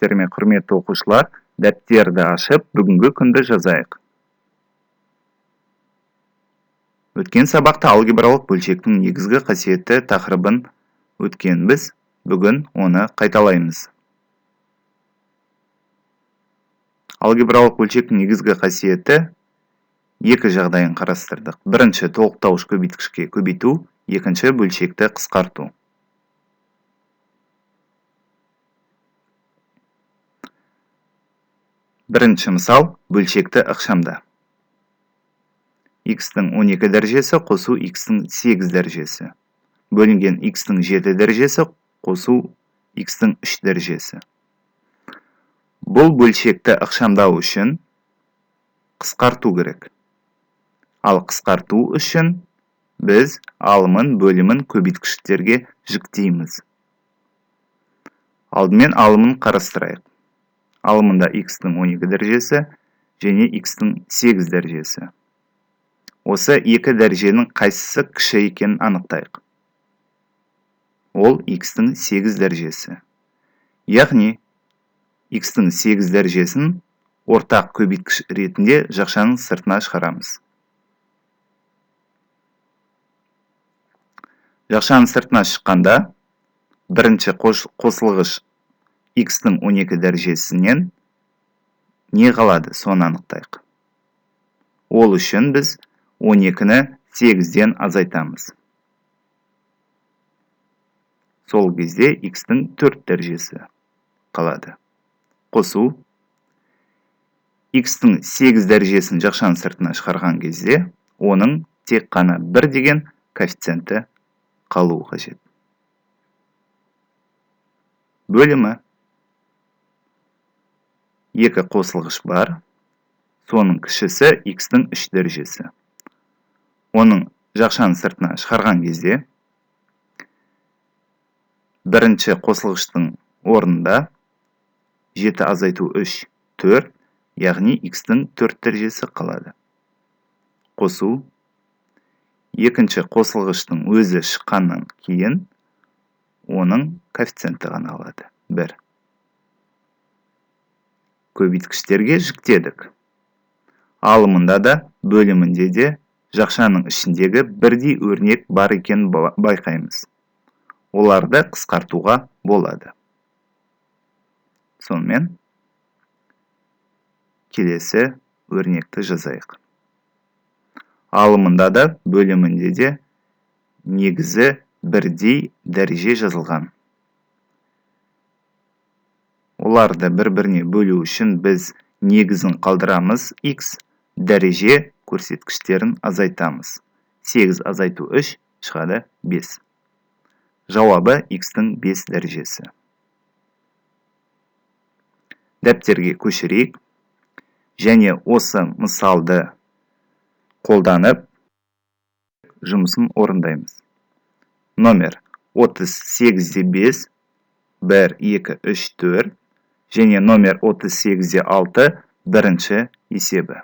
Сәлеметсіздер ме, құрметті оқушылар? Дәптерді ашып, бүгінгі күнді жазайық. Өткен сабақта алгебралық бөлшектің негізгі қасиеті тақырыбын өткенбіз, бүгін оны қайталаймыз. Алгебралық бөлшектің негізгі қасиеті екі жағдайын қарастырдық. Бірінші, толықтауыш көбейткішке көбейту, екінші, бөлшекті қысқарту. Бірінші мысал, бөлшекті ықшамда. X-тің 12 дәрежесі қосу X-тің 8 дәрежесі. Бөлінген X-тің 7 дәрежесі қосу X-тің 3 дәрежесі. Бұл бөлшекті ықшамдау үшін қысқарту керек. Ал қысқарту үшін біз алымын, бөлімін көбейткіштерге жіктейміз. Алдымен алымын қарастырайық. Алымында X-тің 12 дәрежесі және X-тің 8 дәрежесі. Осы екі дәреженің қайсысы кіші екенін анықтайық. Ол X-тің 8 дәрежесі. Яғни, X-тің 8 дәрежесін ортақ көбейткіш ретінде жақшаның сыртына шығарамыз. Жақшаның сыртына шыққанда, бірінші қосылғыш X-тің 12 дәрежесінен не қалады, соны анықтайық. Ол үшін біз 12-ні 8-ден азайтамыз. Сол кезде X-тің 4 дәрежесі қалады. Қосу. X-тің 8 дәрежесін жақшаның сыртына шығарған кезде, оның тек қана 1 деген коэффициенті қалуы қажет. Бөлімі. Екі қосылғыш бар. Соның кішісі X-тің 3 дәрежесі. Оның жақшаның сыртына шығарған кезде, бірінші қосылғыштың орнында 7 азайту 3, 4, яғни X-тің 4 дәрежесі қалады. Қосу. Екінші қосылғыштың өзі шыққаннан кейін, оның коэффициенті ғана алады. 1. Көбейткіштерге жіктедік. Алымында да, бөлімінде де жақшаның ішіндегі бірдей өрнек бар екенін байқаймыз. Оларды қысқартуға болады. Сонымен, келесі өрнекті жазайық. Алымында да, бөлімінде де негізі бірдей дәреже жазылған. Оларды бір-біріне бөлу үшін біз негізін қалдырамыз X, дәреже көрсеткіштерін азайтамыз. 8 азайту 3 шығады 5. Жауабы X-тің 5 дәрежесі. Дәптерге көшірейік және осы мысалды қолданып жұмысын орындаймыз. Номер 38-де 5, 1, 2, 3, 4 және номер 38-де 6 бірінші есебі.